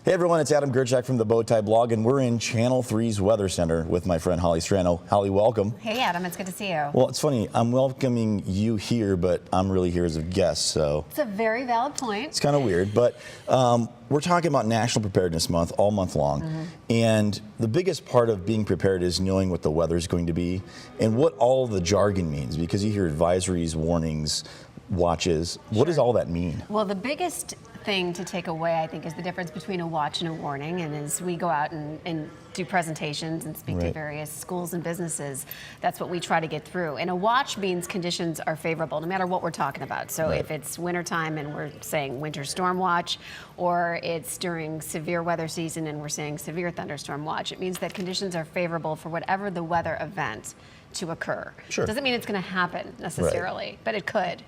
Hey everyone, it's Adam Gercak from the Bowtie Blog, and we're in Channel 3's Weather Center with my friend Hollie Strano. Hollie, welcome. Hey Adam, it's good to see you. Well, it's funny, I'm welcoming you here, but I'm really here as a guest, so. It's a very valid point. It's kind of weird, but we're talking about National Preparedness Month all month long, and the biggest part of being prepared is knowing what the weather is going to be and what all the jargon means, because you hear advisories, warnings, watches. What does all that mean? Well, the biggest thing to take away, I think, is the difference between a watch and a warning. And as we go out and do presentations and speak to various schools and businesses, that's what we try to get through. And a watch means conditions are favorable, no matter what we're talking about. So if it's wintertime and we're saying winter storm watch, or it's during severe weather season and we're saying severe thunderstorm watch, it means that conditions are favorable for whatever the weather event to occur. Sure. Doesn't mean it's going to happen necessarily, but it could.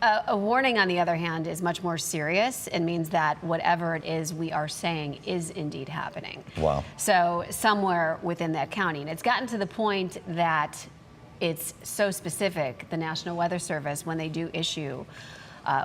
A warning, on the other hand, is much more serious and means that whatever it is we are saying is indeed happening. Wow. So somewhere within that county. And it's gotten to the point that it's so specific, the National Weather Service, when they do issue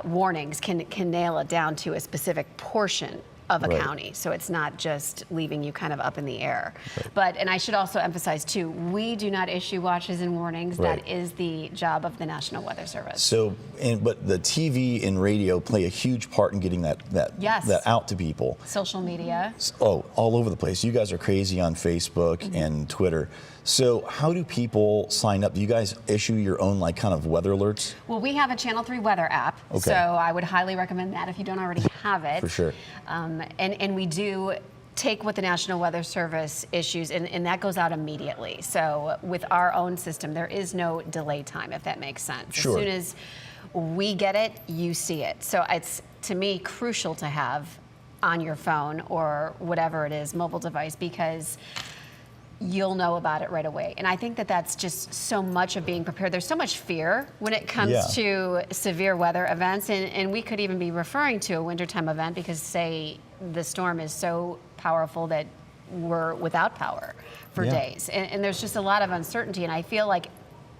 warnings, can nail it down to a specific portion of a county. So it's not just leaving you kind of up in the air. But, and I should also emphasize too, we do not issue watches and warnings. That is the job of the National Weather Service. So, but the TV and radio play a huge part in getting that out to people. Social media. Oh, all over the place. You guys are crazy on Facebook and Twitter. So how do people sign up? Do you guys issue your own like kind of weather alerts? Well, we have a Channel 3 weather app, so I would highly recommend that if you don't already have it. For sure. And we do take what the National Weather Service issues, and that goes out immediately. So with our own system, there is no delay time, if that makes sense. Sure. As soon as we get it, you see it. So it's, to me, crucial to have on your phone or whatever it is, mobile device, because you'll know about it right away. And I think that that's just so much of being prepared. There's so much fear when it comes to severe weather events, and we could even be referring to a wintertime event because, say, the storm is so powerful that we're without power for days. And there's just a lot of uncertainty, and I feel like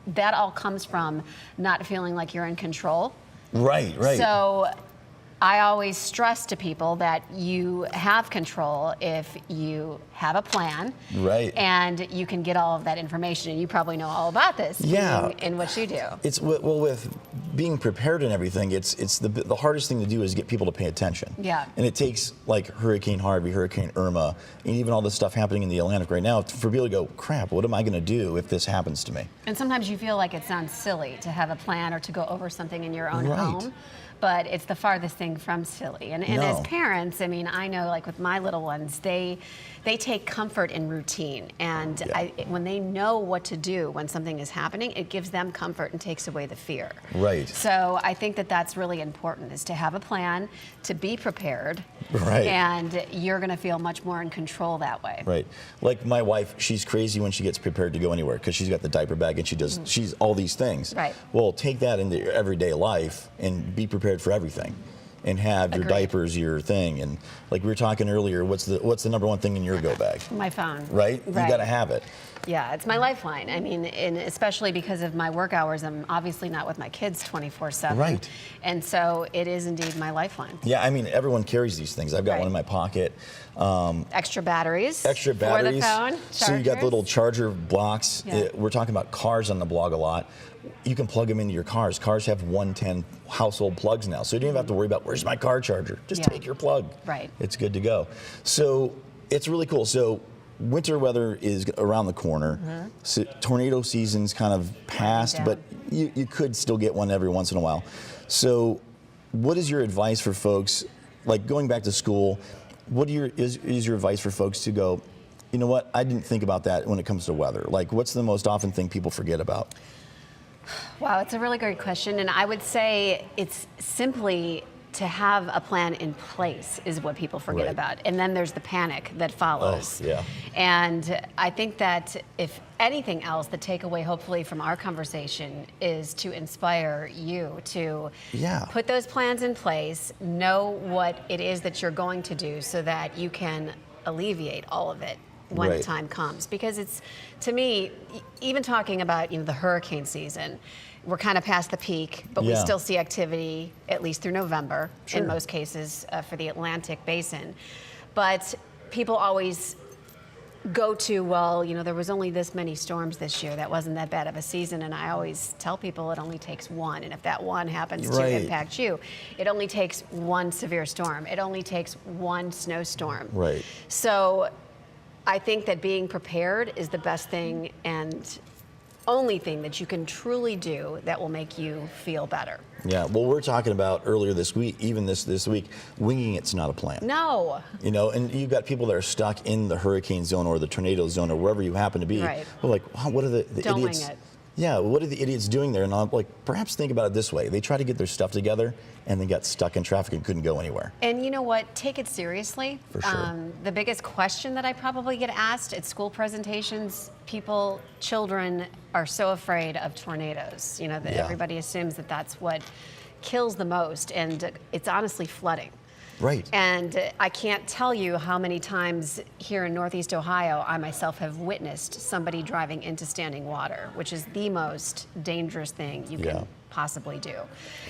that all comes from not feeling like you're in control. Right. So I always stress to people that you have control if you have a plan, and you can get all of that information. And you probably know all about this in what you do. It's well, with being prepared and everything, it's the hardest thing to do is get people to pay attention. Yeah. And it takes like Hurricane Harvey, Hurricane Irma, and even all this stuff happening in the Atlantic right now for people to go, crap, what am I going to do if this happens to me? And sometimes you feel like it sounds silly to have a plan or to go over something in your own home. But it's the farthest thing from silly. And as parents, I mean, I know, like with my little ones, they take comfort in routine. And when they know what to do when something is happening, it gives them comfort and takes away the fear. Right. So I think that that's really important, is to have a plan, to be prepared. Right. And you're going to feel much more in control that way. Right. Like my wife, she's crazy when she gets prepared to go anywhere because she's got the diaper bag and she does, she's all these things. Right. Well, take that into your everyday life and be prepared for everything, and have your diapers your thing. And like we were talking earlier, what's the number one thing in your go bag? My phone. Right? You got to have it. Yeah, it's my lifeline. I mean, and especially because of my work hours, I'm obviously not with my kids 24/7. Right. And so it is indeed my lifeline. Yeah, I mean, everyone carries these things. I've got one in my pocket. Extra batteries. Extra batteries. For the phone. So you got the little charger blocks. We're talking about cars on the blog a lot. You can plug them into your cars. Cars have 110 household plugs now, so you don't even have to worry about where's my car charger. Just take your plug. Right. It's good to go. So it's really cool. So winter weather is around the corner. So tornado season's kind of past, but you could still get one every once in a while. So what is your advice for folks, like going back to school, what is your advice for folks to go, you know what, I didn't think about that when it comes to weather? Like, what's the most often thing people forget about? Wow, it's a really great question. And I would say it's simply to have a plan in place is what people forget about. And then there's the panic that follows. And I think that if anything else, the takeaway hopefully from our conversation is to inspire you to put those plans in place, know what it is that you're going to do so that you can alleviate all of it when the time comes. Because it's, to me, even talking about the hurricane season, we're kind of past the peak, but we still see activity at least through November in most cases for the Atlantic basin. But people always go to, well, you know, there was only this many storms this year. That wasn't that bad of a season. And I always tell people it only takes one. And if that one happens to impact you, it only takes one severe storm. It only takes one snowstorm. Right. So I think that being prepared is the best thing and only thing that you can truly do that will make you feel better. Yeah, well, we're talking about earlier this week, even this week, winging it's not a plan. No. You know, and you've got people that are stuck in the hurricane zone or the tornado zone or wherever you happen to be. Right. We're like, wow, what are the Don't idiots? wing it. Yeah, what are the idiots doing there? And I'm like, perhaps think about it this way. They try to get their stuff together and they got stuck in traffic and couldn't go anywhere. And you know what? Take it seriously. For sure. The biggest question that I probably get asked at school presentations, children are so afraid of tornadoes. You know, that everybody assumes that that's what kills the most, and it's honestly flooding. Right. And I can't tell you how many times here in Northeast Ohio, I myself have witnessed somebody driving into standing water, which is the most dangerous thing you can possibly do.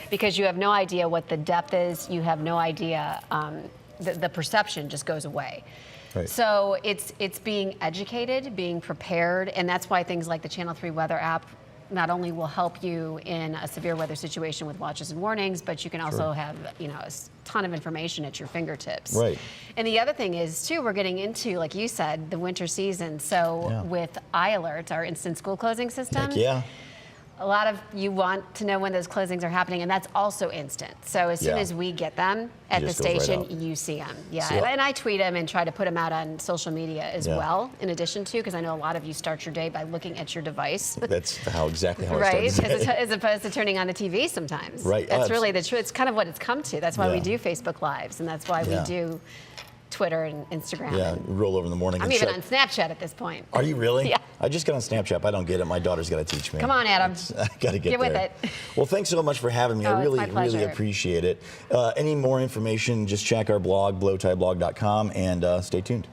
Because you have no idea what the depth is, you have no idea, the perception just goes away. Right. So it's being educated, being prepared, and that's why things like the Channel 3 weather app not only will help you in a severe weather situation with watches and warnings, but you can also have, you know, a ton of information at your fingertips. Right. And the other thing is, too, we're getting into, like you said, the winter season. So with iAlert, our instant school closing system, Heck yeah. a lot of you want to know when those closings are happening, and that's also instant. So as soon as we get them at the station, you see them. Yeah, So, and I tweet them and try to put them out on social media as well, in addition to, because I know a lot of you start your day by looking at your device. That's exactly how right, I started today. as opposed to turning on the TV sometimes. Right. That's really the truth. It's kind of what it's come to. That's why we Yeah. do Facebook Lives, and that's why we do Twitter and Instagram. Yeah, roll over in the morning. I'm and even check. on Snapchat at this point. Are you really? Yeah. I just got on Snapchat. I don't get it. My daughter's got to teach me. Come on, Adam. I got to get with there. it. Well, thanks so much for having me. Oh, I it's my really pleasure. appreciate it. Any more information, just check our blog, bowtieblog.com, and stay tuned.